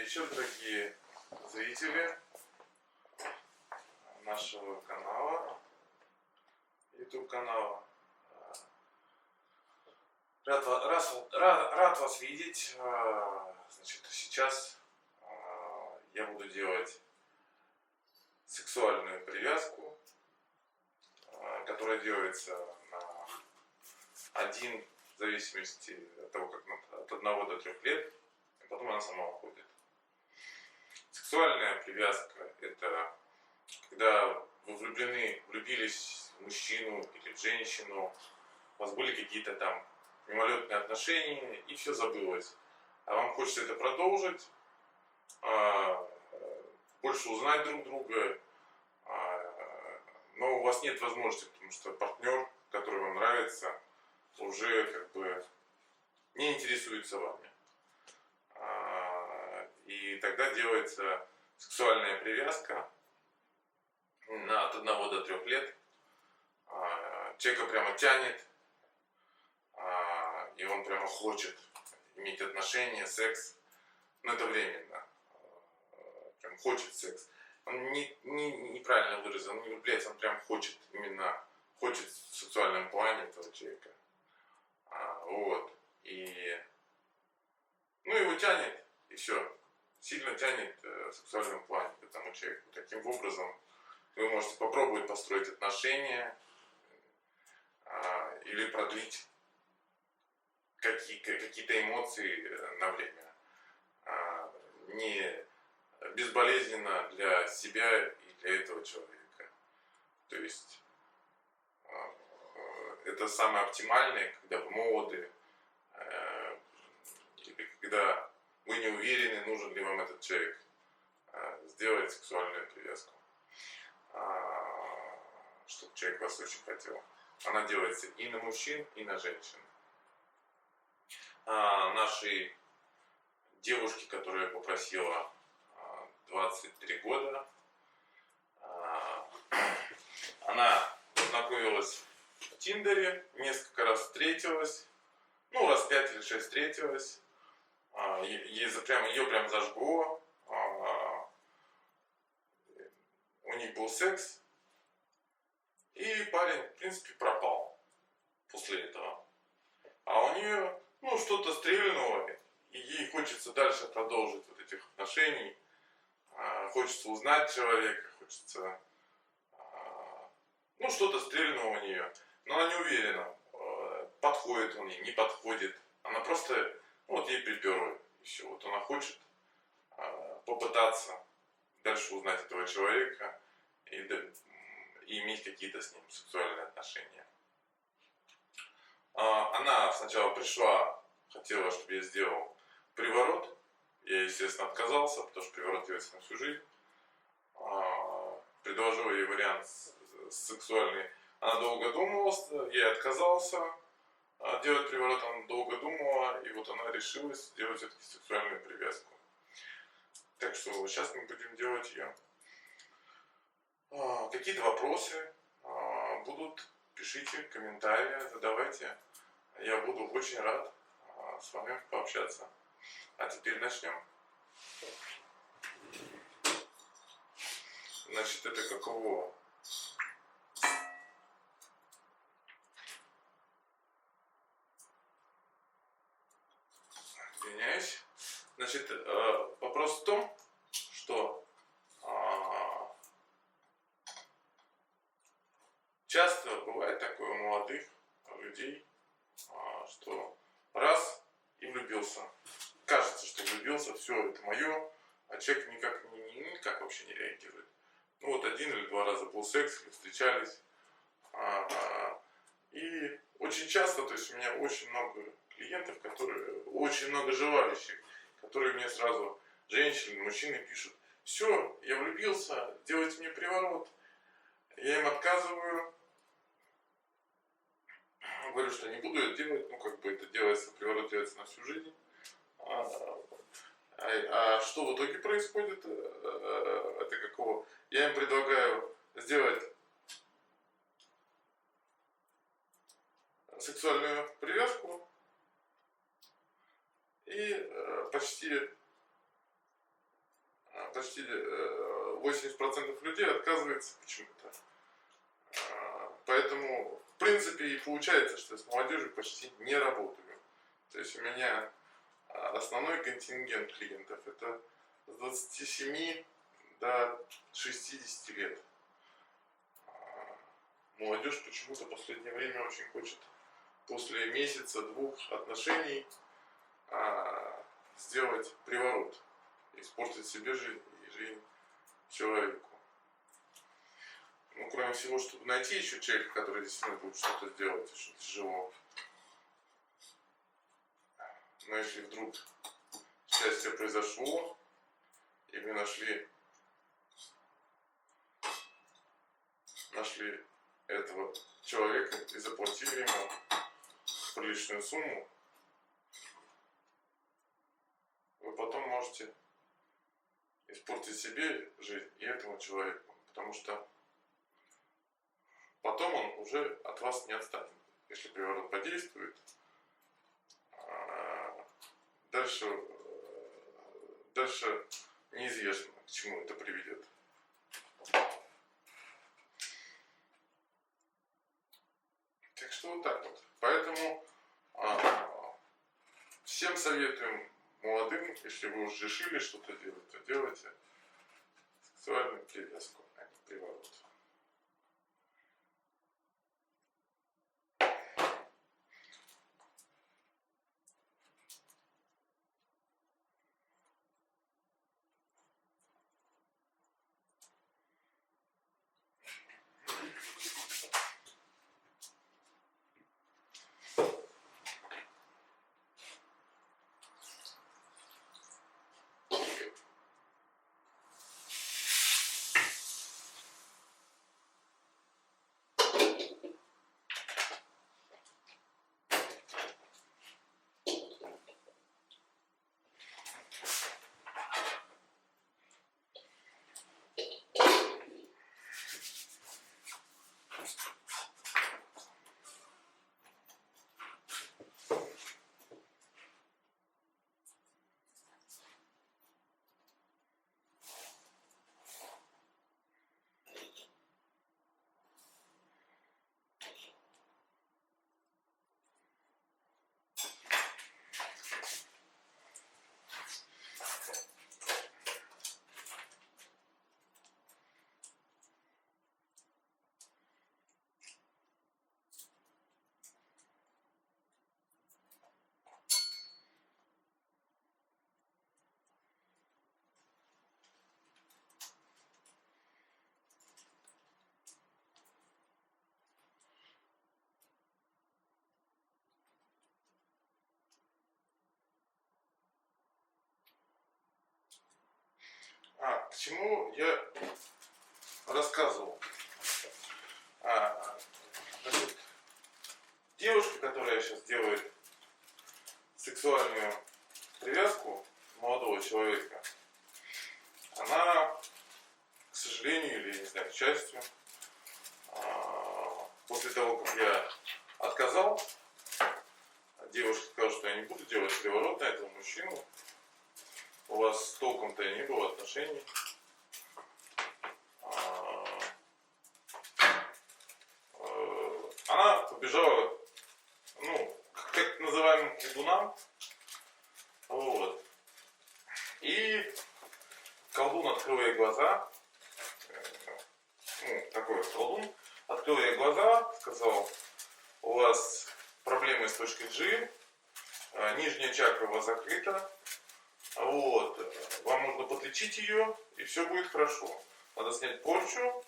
вечер, дорогие зрители нашего канала, YouTube канала. Рад вас видеть. Значит, сейчас я буду делать сексуальную привязку, которая делается на один, в зависимости от того, как от 1 до 3 лет, и потом она сама уходит. Сексуальная привязка – это когда вы влюбились в мужчину или в женщину, у вас были какие-то там мимолетные отношения, и все забылось. А вам хочется это продолжить, больше узнать друг друга, но у вас нет возможности, потому что партнер, который вам нравится, уже как бы не интересуется вами. И тогда делается сексуальная привязка от 1 до 3 лет. Человека прямо тянет, и он прямо хочет иметь отношения, секс, но это временно. Прям хочет секс. Он неправильно выразил, он не влюбляется, он прям хочет, именно хочет в сексуальном плане этого человека. Вот. И его тянет, и все. Сильно тянет в сексуальном плане к этому человеку. Таким образом вы можете попробовать построить отношения или продлить какие-то эмоции на время. Не безболезненно для себя и для этого человека. То есть это самое оптимальное, когда вы молоды, или когда вы не уверены, нужен ли вам этот человек, сделать сексуальную привязку, чтобы человек вас очень хотел. Она делается и на мужчин, и на женщин. Нашей девушке, которая попросила 23 года, она познакомилась в Тиндере, несколько раз встретилась, раз 5 или 6 встретилась. Ее прям зажгло. У них был секс, и парень, в принципе, пропал после этого. А у нее, что-то стрельнуло, и ей хочется дальше продолжить вот этих отношений. Хочется узнать человека, хочется... что-то стрельнуло у нее, но она не уверена, подходит он ей, не подходит. Она просто, ей приперло, и все. Вот она хочет попытаться дальше узнать этого человека и иметь какие-то с ним сексуальные отношения. Она сначала пришла, хотела, чтобы я сделал приворот. Я, естественно, отказался, потому что приворот делается на всю жизнь. Предложил ей вариант сексуальный. Она долго думала, я отказался делать приворот, она долго думала, и вот она решилась сделать все-таки сексуальную привязку. Так что сейчас мы будем делать ее. Какие-то вопросы будут, пишите комментарии, задавайте. Я буду очень рад с вами пообщаться. А теперь начнем. Значит, это каково? Извиняюсь. Значит, вопрос в том, что часто бывает такое у молодых людей, что раз и влюбился. Кажется, что влюбился, все, это мое, а человек никак вообще не реагирует. 1 или 2 раза был секс, или встречались. И очень часто, то есть у меня очень много клиентов, очень много желающих, которые мне сразу, женщины, мужчины пишут: все, я влюбился, делайте мне приворот. Я им отказываю. Говорю, что не буду это делать, это делается, приворот делается на всю жизнь. Что в итоге происходит? Это какого? Я им предлагаю сделать сексуальную привязку, и почти почти 80% людей отказывается почему-то. Поэтому, в принципе, и получается, что с молодежью почти не работаю. То есть у меня основной контингент клиентов это с 27 до 60 лет. Молодежь почему-то в последнее время очень хочет после месяца-двух отношений сделать приворот, испортить себе жизнь и жизнь человеку. Ну, кроме всего, чтобы найти еще человека, который действительно будет что-то сделать, очень тяжело. Но если вдруг счастье произошло, и вы нашли этого человека и заплатили ему приличную сумму, вы потом можете испортить себе жизнь и этому человеку, потому что потом он уже от вас не отстанет, если приворот подействует. Дальше неизвестно, к чему это приведет. Так что вот так вот. Поэтому всем советуем молодым, если вы уже решили что-то делать, то делайте сексуальную привязку, а не приворот. К чему я рассказывал? Значит, девушка, которая сейчас делает сексуальную привязку молодого человека, она, к сожалению, или, не знаю, к счастью, после того, как я отказал, девушка сказала, что я не буду делать приворот на этого мужчину, у вас толком-то и не было отношений. Она побежала, к так называемым колдунам. Вот. И колдун открыл ей глаза. Такой колдун открыл ей глаза, сказал, у вас проблемы с точкой G, нижняя чакра у вас закрыта. Вот. Вам нужно подлечить ее, и все будет хорошо. Надо снять порчу.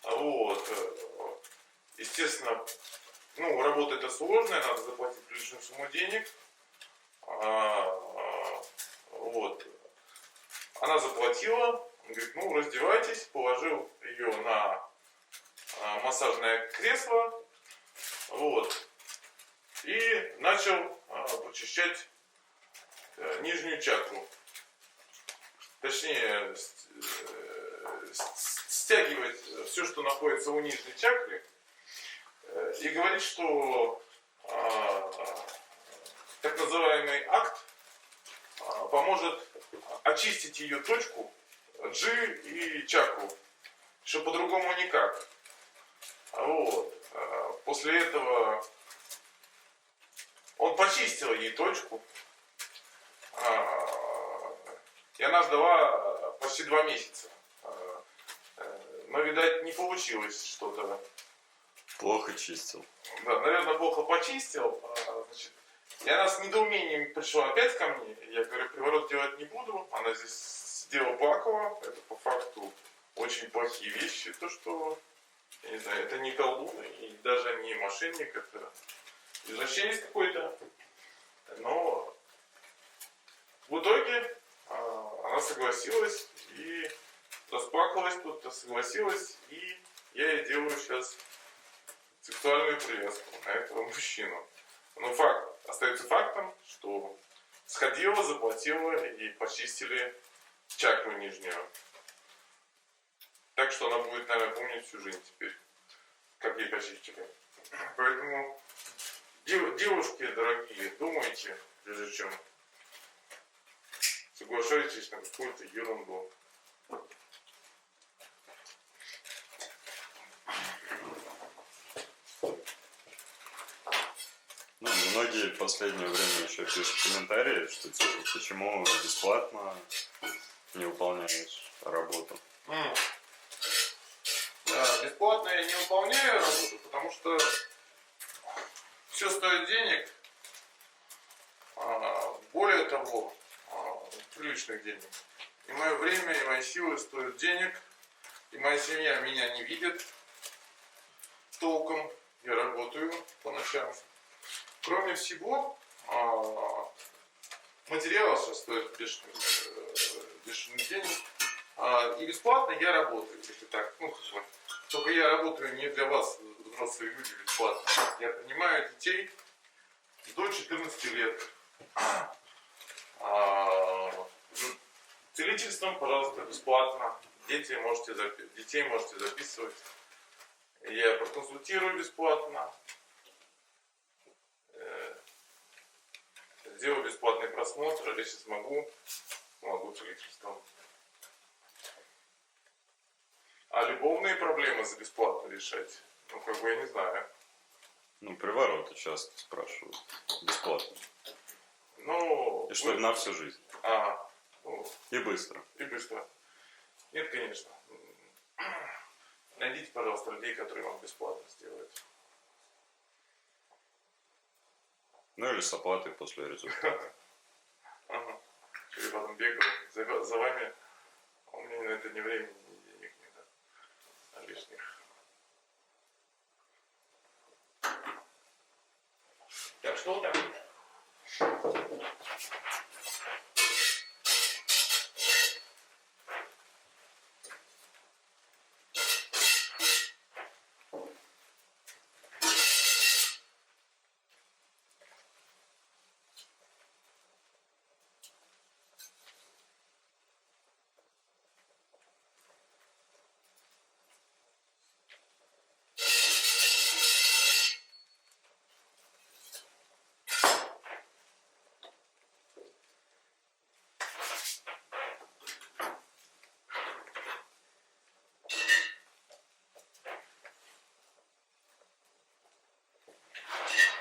Вот. Естественно, работа это сложная, надо заплатить приличную сумму денег. Вот. Она заплатила, говорит, раздевайтесь, положил ее на массажное кресло. Вот. И начал прочищать нижнюю чакру. Точнее, стягивать все, что находится у нижней чакры. И говорит, что так называемый акт поможет очистить ее точку G и чакру. Что по-другому никак. Вот. После этого он почистил ей точку. И она ждала почти 2 месяца. Но, видать, не получилось что-то. Плохо чистил. Да, наверное, плохо почистил. Значит, и она с недоумением пришла опять ко мне. Я говорю, приворот делать не буду. Она здесь сидела, плакала. Это по факту очень плохие вещи. То, что, я не знаю, это не колдун и даже не мошенник. Это извращенец какой-то. Но в итоге она согласилась и расплакалась тут, согласилась. И я ей делаю сейчас сексуальную привязку на этого мужчину. Но факт остается фактом, что сходила, заплатила и почистили чакру нижнюю. Так что она будет, наверное, помнить всю жизнь теперь, как ей почистили. Поэтому, девушки дорогие, думайте, прежде чем соглашайтесь на какую-то ерунду. Ну, многие в последнее время еще пишут комментарии, что типа, почему бесплатно не выполняешь работу. Да, бесплатно я не выполняю работу, потому что все стоит денег. Более того, приличных денег. И мое время, и мои силы стоят денег. И моя семья меня не видит толком. Я работаю по ночам. Кроме всего, материалы сейчас стоят бешеных денег. И бесплатно я работаю, если так. Только я работаю не для вас, взрослые люди, бесплатно. Я принимаю детей до 14 лет. Целительством, пожалуйста, бесплатно. Детей можете записывать. Я проконсультирую бесплатно. Сделаю бесплатный просмотр, если смогу целительством. А любовные проблемы за бесплатно решать, я не знаю. Привороты часто спрашивают. Бесплатно. И чтобы на всю жизнь. И быстро. Нет, конечно. Найдите, пожалуйста, людей, которые вам бесплатно сделают. Или с оплатой после результата. Или потом бегаю за вами. У меня на это ни времени, ни денег нет. Лишних. Так что так.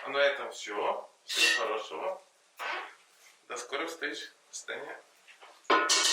На этом все. Всего хорошего. До скорых встреч. До свидания.